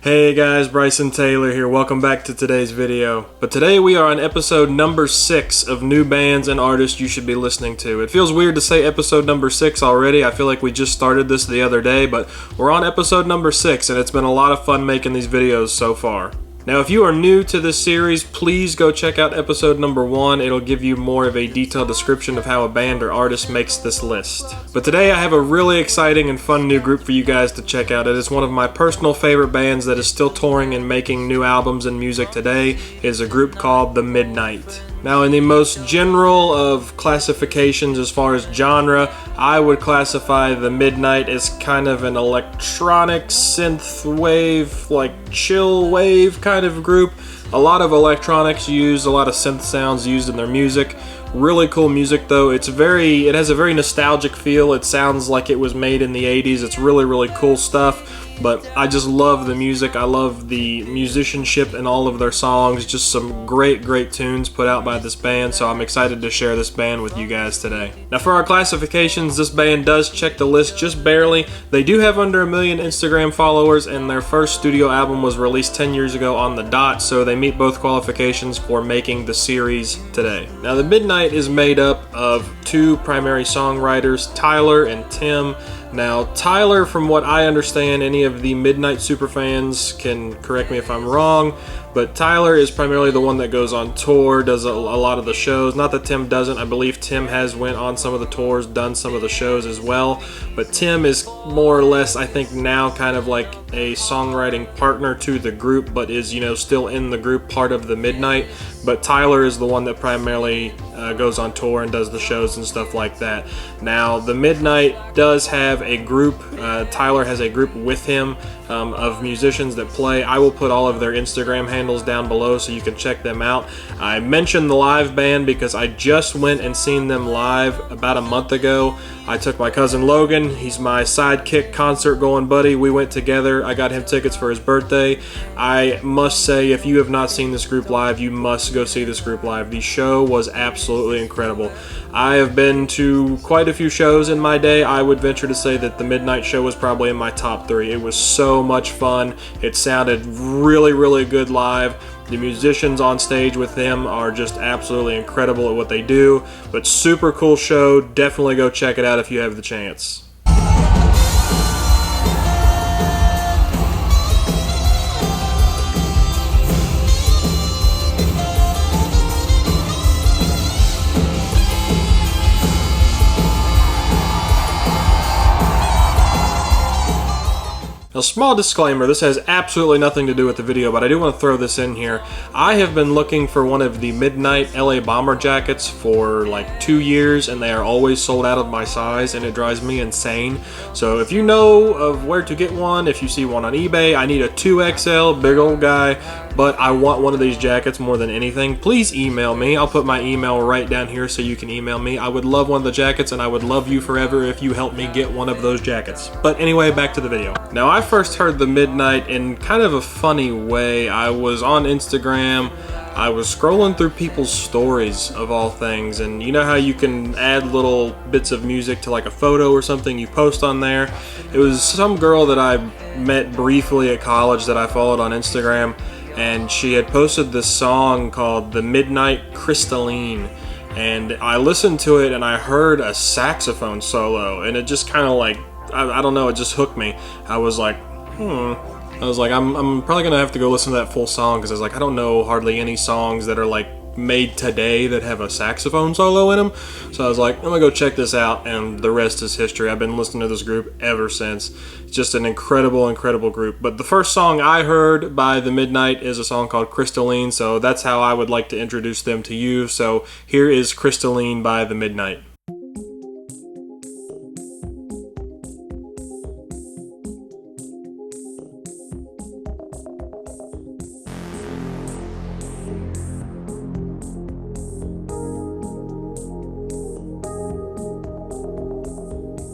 Hey guys, Bryson Taylor here. Welcome back to today's video. But today we are on episode number 6 of new bands and artists you should be listening to. It feels weird to say episode number 6 already. I feel like we just started this the other day, but we're on episode number 6 and it's been a lot of fun making these videos so far. Now, if you are new to this series, please go check out episode number 1. It'll give you more of a detailed description of how a band or artist makes this list. But today I have a really exciting and fun new group for you guys to check out. It is one of my personal favorite bands that is still touring and making new albums and music today. It is a group called The Midnight. Now, in the most general of classifications as far as genre, I would classify The Midnight as kind of an electronic synth wave, like chill wave kind of group. A lot of electronics used, a lot of synth sounds used in their music. Really cool music though. It has a very nostalgic feel. It sounds like it was made in the 80s. It's really cool stuff. But I just love the music. I love the musicianship in all of their songs. Just some great tunes put out by this band. So I'm excited to share this band with you guys today. Now for our classifications, this band does check the list just barely. They do have under 1 million Instagram followers, and their first studio album was released 10 years ago on the dot. So they meet both qualifications for making the series today. Now The Midnight is made up of 2 primary songwriters, Tyler and Tim. Now, Tyler, from what I understand, any of the Midnight superfans can correct me if I'm wrong, but Tyler is primarily the one that goes on tour, does a lot of the shows. Not that Tim doesn't. I believe Tim has went on some of the tours, done some of the shows as well. But Tim is more or less, I think now, kind of like a songwriting partner to the group, but is, still in the group, part of The Midnight. But Tyler is the one that primarily goes on tour and does the shows and stuff like that. Now, The Midnight does have a group. Tyler has a group with him of musicians that play. I will put all of their Instagram handles down below so you can check them out. I mentioned the live band because I just went and seen them live about a month ago. I took my cousin Logan. He's my sidekick concert going buddy. We went together. I got him tickets for his birthday. I must say, if you have not seen this group live, you must go see this group live. The show was absolutely incredible. I have been to quite a few shows in my day. I would venture to say that the Midnight show was probably in my top 3. It was so much fun. It sounded really good live. The musicians on stage with them are just absolutely incredible at what they do. But super cool show. Definitely go check it out if you have the chance. A small disclaimer, this has absolutely nothing to do with the video, but I do want to throw this in here. I have been looking for one of the Midnight LA Bomber jackets for like 2 years, and they are always sold out of my size, and it drives me insane. So if you know of where to get one, if you see one on eBay, I need a 2XL, big old guy, but I want one of these jackets more than anything. Please email me. I'll put my email right down here so you can email me. I would love one of the jackets, and I would love you forever if you help me get one of those jackets. But anyway, back to the video. Now, I first heard The Midnight in kind of a funny way. I was on Instagram. I was scrolling through people's stories of all things, and you know how you can add little bits of music to like a photo or something you post on there? It was some girl that I met briefly at college that I followed on Instagram, and she had posted this song called The Midnight Crystalline. And I listened to it and I heard a saxophone solo, and it just kind of like, I don't know, it just hooked me. I was like, I'm probably gonna have to go listen to that full song, because I was like, I don't know hardly any songs that are like made today that have a saxophone solo in them. So I was like, I'm gonna go check this out, and the rest is history. I've been listening to this group ever since. It's just an incredible group. But the first song I heard by The Midnight is a song called Crystalline, so that's how I would like to introduce them to you. So here is Crystalline by The Midnight.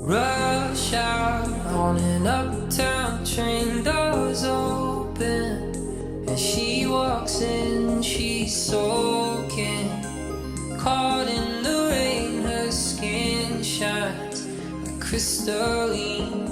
Rush out on an uptown train, doors open, and she walks in, she's soaking, caught in the rain, her skin shines like crystalline.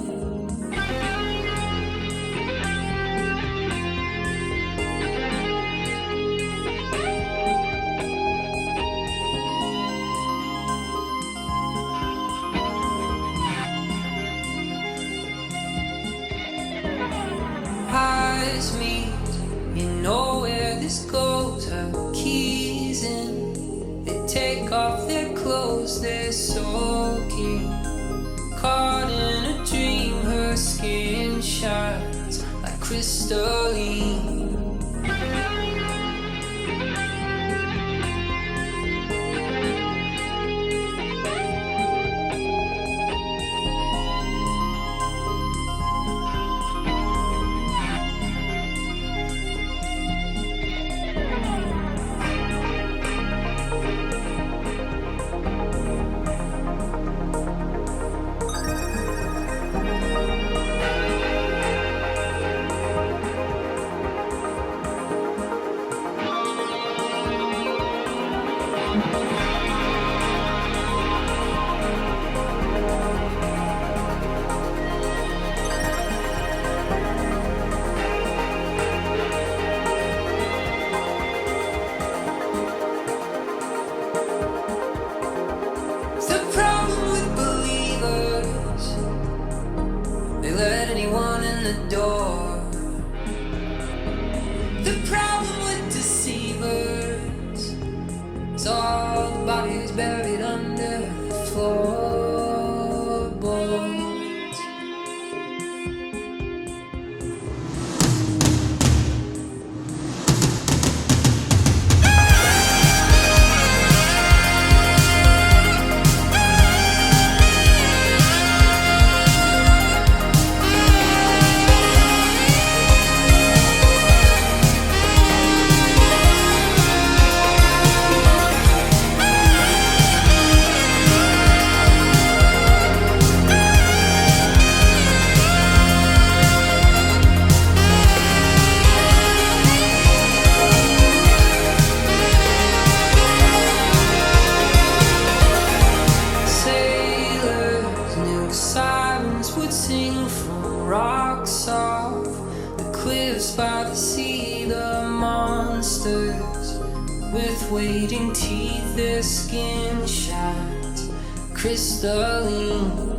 eyes meet. You know where this goes. Her keys in. They take off their clothes, they're soaking. Caught in a dream, her skin shines like crystalline. Door. The problem with deceivers is all the bodies buried under the floorboards. Would sing from rocks off the cliffs by the sea. The monsters with waiting teeth, their skin shines crystalline.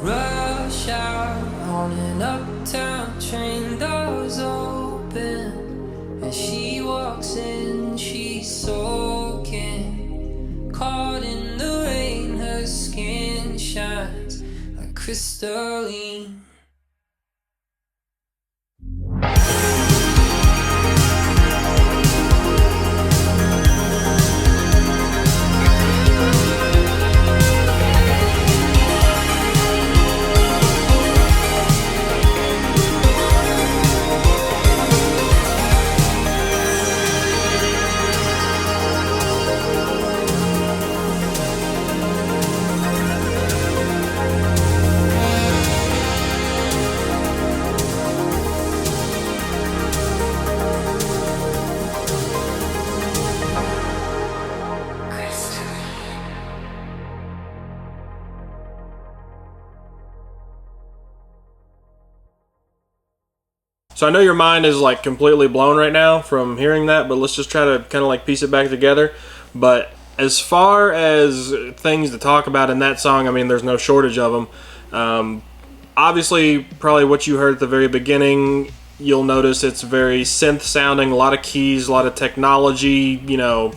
Rush out on an uptown train, doors open, and she walks in, she's soaking. Caught in the rain, her skin shines like crystalline. So I know your mind is like completely blown right now from hearing that, but let's just try to kind of like piece it back together. But as far as things to talk about in that song, I mean, there's no shortage of them. Obviously, probably what you heard at the very beginning, you'll notice it's very synth sounding, a lot of keys, a lot of technology, you know,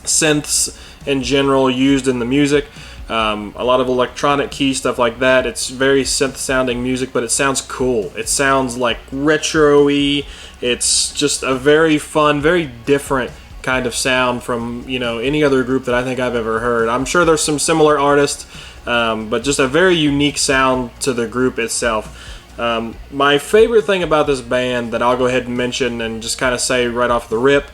synths in general used in the music. A lot of electronic key stuff like that. It's very synth sounding music, but it sounds cool. It sounds like retro-y. It's just a very fun, very different kind of sound from, you know, any other group that I think I've ever heard. I'm sure there's some similar artists, but just a very unique sound to the group itself. My favorite thing about this band that I'll go ahead and mention and just kind of say right off the rip,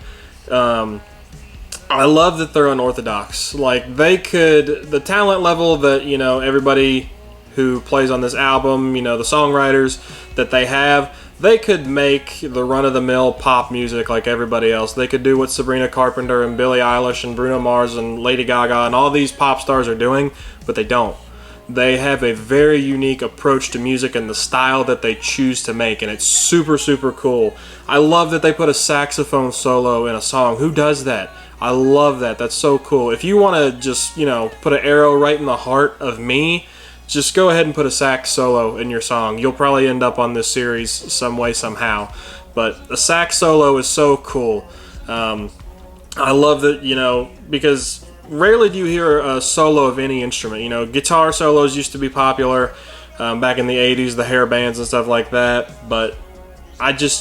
I love that they're unorthodox. Like, they could, the talent level that, you know, everybody who plays on this album, you know, the songwriters that they have, they could make the run-of-the-mill pop music like everybody else. They could do what Sabrina Carpenter and Billie Eilish and Bruno Mars and Lady Gaga and all these pop stars are doing, but they don't. They have a very unique approach to music and the style that they choose to make, and it's super, super cool. I love that they put a saxophone solo in a song. Who does that? I love that. That's so cool. If you want to just, you know, put an arrow right in the heart of me, just go ahead and put a sax solo in your song. You'll probably end up on this series some way, somehow. But a sax solo is so cool. I love that, you know, because rarely do you hear a solo of any instrument. You know, guitar solos used to be popular back in the 80s, the hair bands and stuff like that. But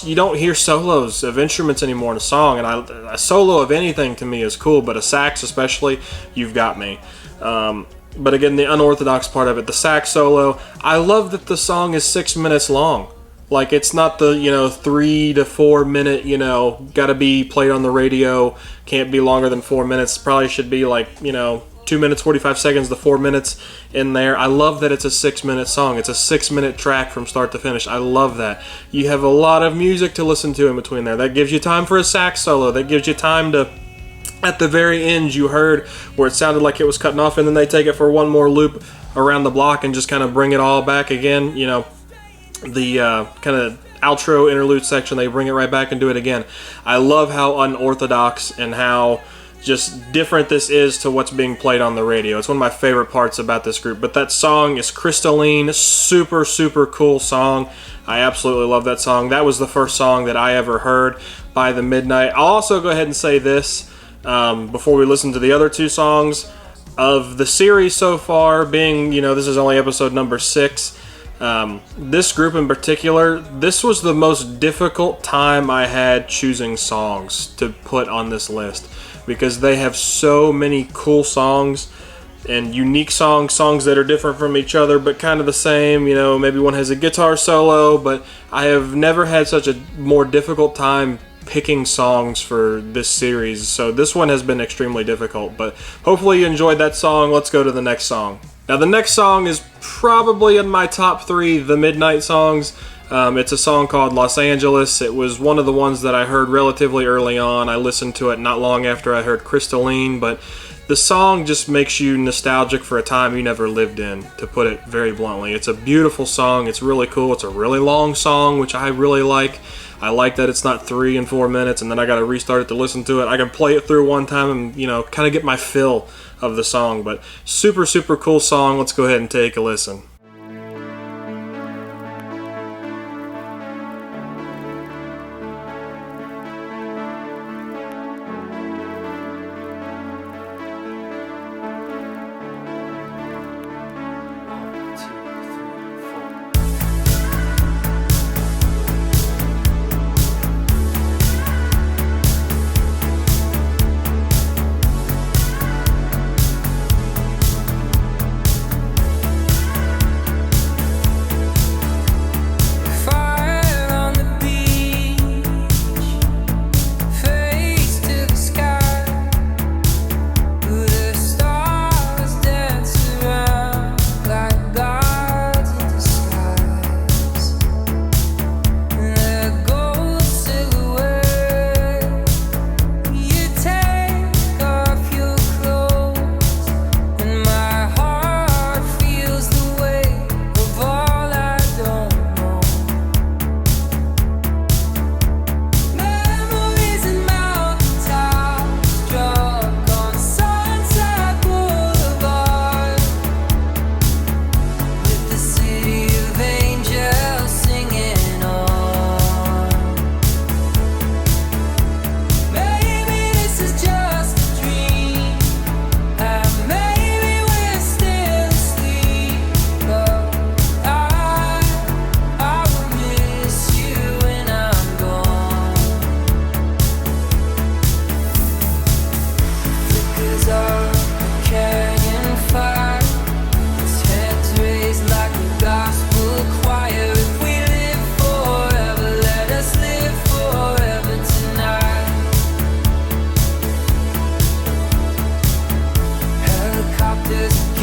you don't hear solos of instruments anymore in a song, and a solo of anything to me is cool, but a sax especially, you've got me. But again, the unorthodox part of it, the sax solo, I love that the song is 6 minutes long. Like, it's not the, you know, 3 to 4 minute, you know, gotta be played on the radio, can't be longer than 4 minutes, probably should be like, you know, 2 minutes 45 seconds to 4 minutes in there. I love that it's a 6 minute song. It's a 6 minute track from start to finish. I love that. You have a lot of music to listen to in between there. That gives you time for a sax solo. That gives you time to, at the very end, you heard where it sounded like it was cutting off, and then they take it for one more loop around the block and just kind of bring it all back again. You know, the kind of outro interlude section, they bring it right back and do it again. I love how unorthodox and how just different this is to what's being played on the radio. It's one of my favorite parts about this group. But that song is Crystalline. Super, super cool song. I absolutely love that song. That was the first song that I ever heard by The Midnight. I'll also go ahead and say this before we listen to the other two songs. Of the series so far, being, you know, this is only episode number 6, this group in particular, this was the most difficult time I had choosing songs to put on this list, because they have so many cool songs and unique songs that are different from each other but kind of the same. You know, maybe one has a guitar solo, but I have never had such a more difficult time picking songs for this series. So this one has been extremely difficult, but hopefully you enjoyed that song. Let's go to the next song. Now, the next song is probably in my top 3 The Midnight songs. It's a song called Los Angeles. It was one of the ones that I heard relatively early on. I listened to it not long after I heard Crystalline, but the song just makes you nostalgic for a time you never lived in, to put it very bluntly. It's a beautiful song. It's really cool. It's a really long song, which I really like. I like that it's not 3 and 4 minutes and then I got to restart it to listen to it. I can play it through one time and, you know, kind of get my fill of the song. But super, super cool song. Let's go ahead and take a listen.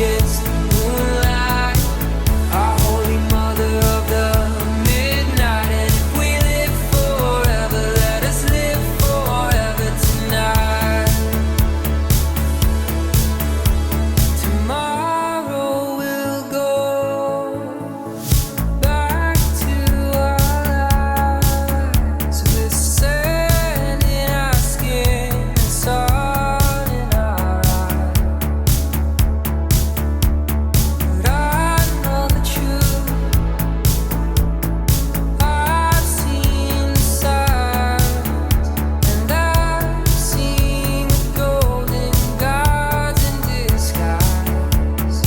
against the moonlight, our holy mother of the midnight. And if we live forever, let us live forever tonight. Tomorrow we'll go back to our lives with sand in our skin and salt in our eyes. But I know the truth. I've seen the signs, and I've seen the golden gods in disguise.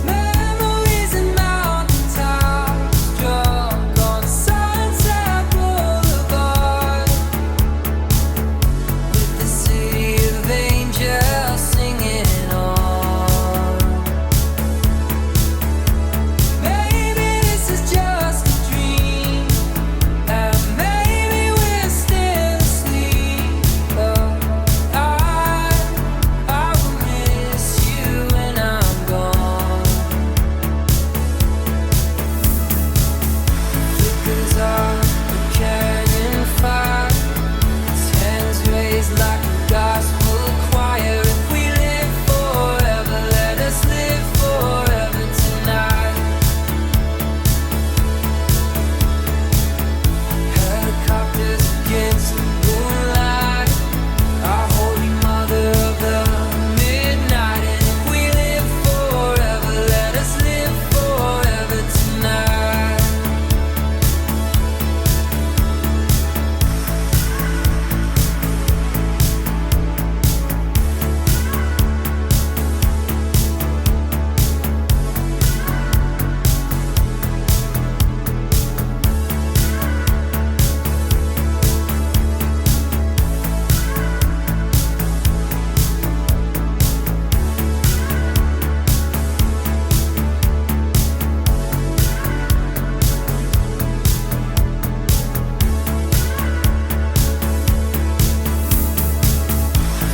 Memories and mountaintops, drunk on Sunset Boulevard, with the city of angels singing on. Maybe this is just a dream, and maybe we're still asleep. But I will miss you when I'm gone. Flickers of a canyon fire, its hands raised like a gospel choir. If we live forever, let us live forever tonight. Helicopters against the moonlight, our holy mother of the midnight. And if we live forever, let us live forever tonight.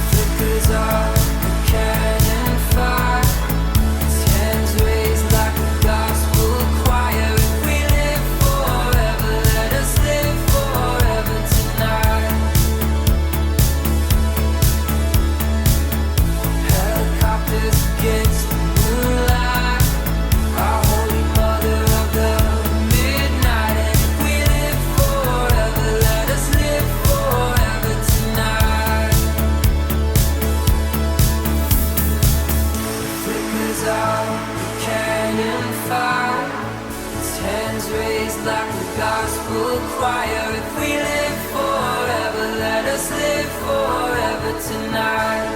Flickers of a canyon fire, its hands raised like a gospel choir. If we live forever, let us live forever tonight. Helicopters against the moonlight, our holy mother of the midnight. And if we live forever, let us live forever tonight. Flickers of the canyon fire, its hands raised like a gospel choir. If we live forever, let us live forever tonight.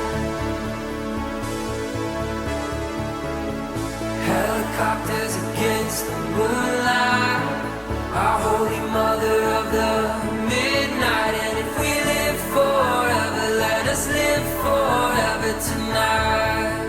Helicopters against the moonlight, our holy mother of the midnight. And if we live forever, let us live forever tonight.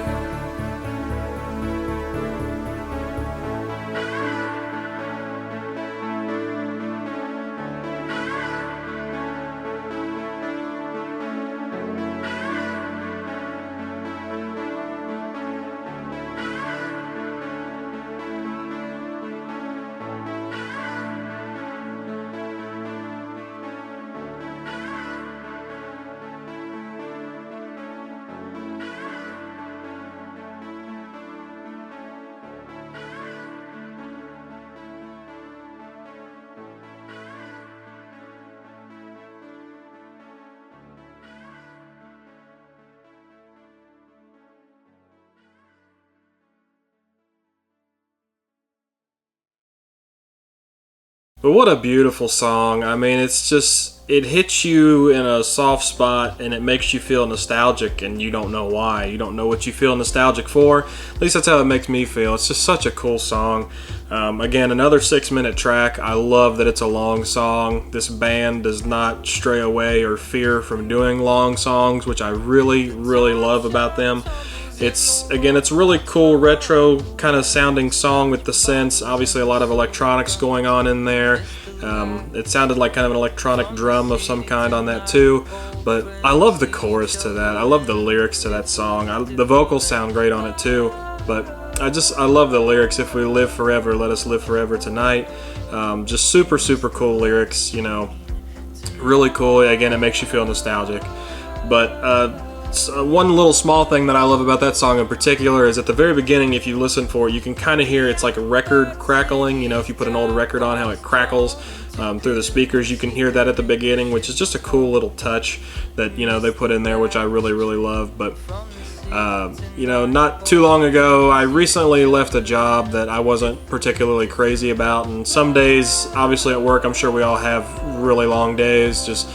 But what a beautiful song. I mean, it's just, it hits you in a soft spot and it makes you feel nostalgic, and you don't know why. You don't know what you feel nostalgic for. At least that's how it makes me feel. It's just such a cool song. Again, another 6-minute track. I love that it's a long song. This band does not stray away or fear from doing long songs, which I really, really love about them. It's really cool retro kind of sounding song with the synths. Obviously a lot of electronics going on in there. It sounded like kind of an electronic drum of some kind on that too, but I love the chorus to that. I love the lyrics to that song. The vocals sound great on it too, but I love the lyrics. If we live forever, let us live forever tonight. Just super, super cool lyrics, really cool. Again, it makes you feel nostalgic. But one little small thing that I love about that song in particular is at the very beginning, if you listen for it, you can kind of hear it's like a record crackling. If you put an old record on, how it crackles through the speakers. You can hear that at the beginning, which is just a cool little touch that they put in there, which I really, really love. But not too long ago, I recently left a job that I wasn't particularly crazy about, and some days, obviously at work, I'm sure we all have really long days. Just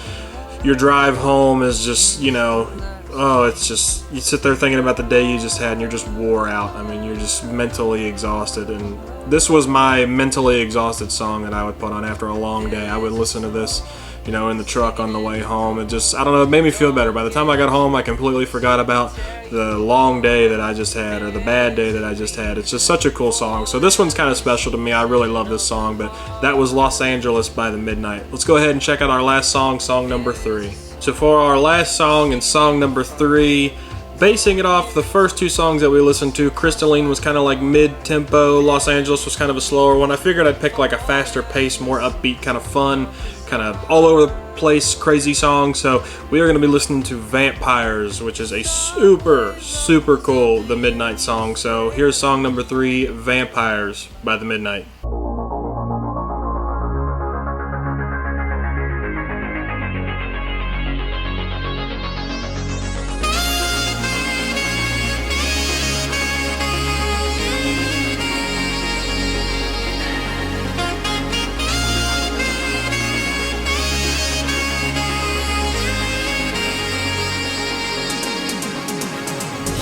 your drive home is just, it's just, you sit there thinking about the day you just had and you're just wore out. I mean, you're just mentally exhausted, and this was my mentally exhausted song that I would put on after a long day. I would listen to this in the truck on the way home. It just, I don't know, it made me feel better. By the time I got home, I completely forgot about the long day that I just had, or the bad day that I just had. It's just such a cool song. So this one's kind of special to me. I really love this song, but that was Los Angeles by the Midnight. Let's go ahead and check out our last song, song number 3. So for our last song and song number 3, basing it off the first 2 songs that we listened to, Crystalline was kind of like mid-tempo, Los Angeles was kind of a slower one. I figured I'd pick like a faster pace, more upbeat, kind of fun, kind of all over the place, crazy song. So we are going to be listening to Vampires, which is a super, super cool The Midnight song. So here's song number 3, Vampires by The Midnight.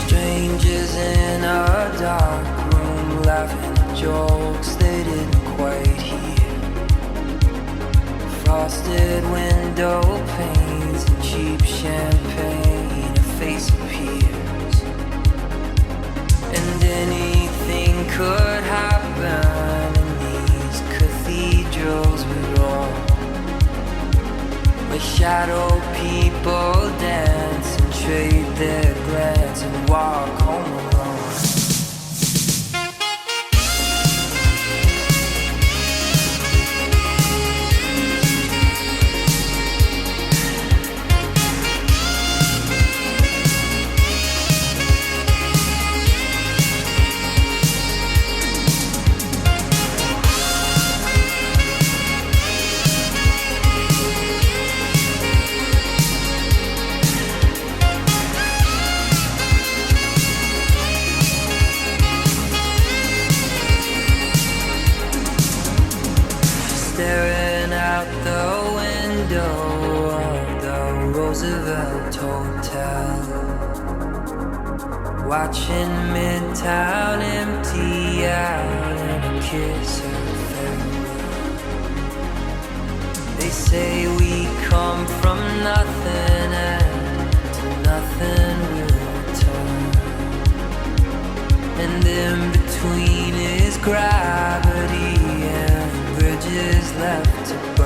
Strangers in a dark room laughing at jokes they didn't quite hear. Frosted window panes and cheap champagne, a face appears. And anything could happen in these cathedrals we roll, where shadow people dance and trade their glance and walk home alone. Staring out the window of the Roosevelt Hotel, watching Midtown empty out and a kiss of farewell. They say we come from nothing and to nothing we'll return, and in between is gravity and bridges left to burn.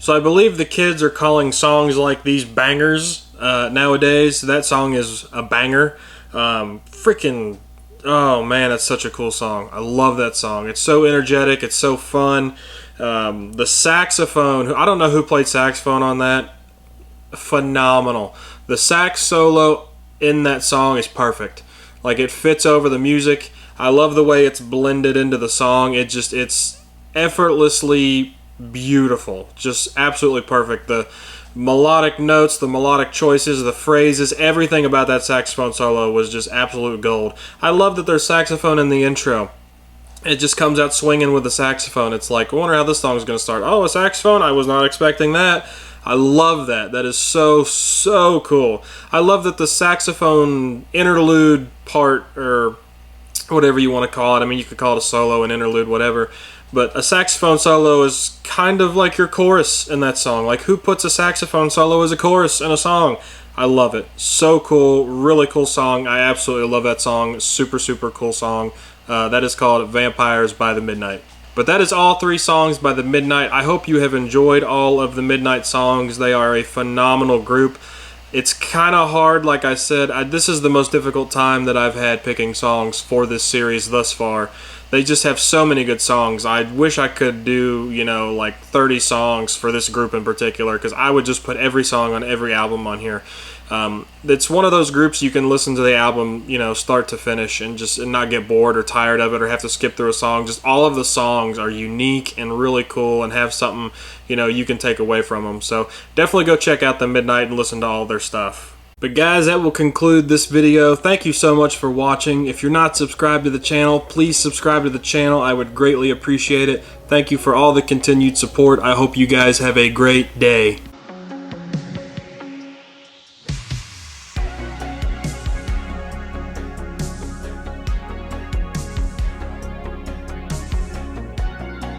So I believe the kids are calling songs like these bangers nowadays. That song is a banger. Freaking, oh man, that's such a cool song. I love that song. It's so energetic. It's so fun. The saxophone, I don't know who played saxophone on that. Phenomenal. The sax solo in that song is perfect. Like, it fits over the music. I love the way it's blended into the song. It's effortlessly beautiful. Just absolutely perfect. The melodic notes, the melodic choices, the phrases, everything about that saxophone solo was just absolute gold. I love that there's saxophone in the intro. It just comes out swinging with the saxophone. It's like, I wonder how this song's going to start. Oh, a saxophone? I was not expecting that. I love that. That is so, so cool. I love that the saxophone interlude part, or whatever you want to call it. I mean, you could call it a solo, an interlude, whatever. But a saxophone solo is kind of like your chorus in that song. Like, who puts a saxophone solo as a chorus in a song? I love it. So cool. Really cool song. I absolutely love that song. Super, super cool song. That is called Vampires by the Midnight. But that is all 3 songs by the Midnight. I hope you have enjoyed all of the Midnight songs. They are a phenomenal group. It's kind of hard, like I said. This is the most difficult time that I've had picking songs for this series thus far. They just have so many good songs. I wish I could do, like 30 songs for this group in particular, because I would just put every song on every album on here. It's one of those groups you can listen to the album, start to finish, and not get bored or tired of it or have to skip through a song. Just all of the songs are unique and really cool and have something, you can take away from them. So definitely go check out the Midnight and listen to all their stuff. But guys, that will conclude this video. Thank you so much for watching. If you're not subscribed to the channel, please subscribe to the channel. I would greatly appreciate it. Thank you for all the continued support. I hope you guys have a great day.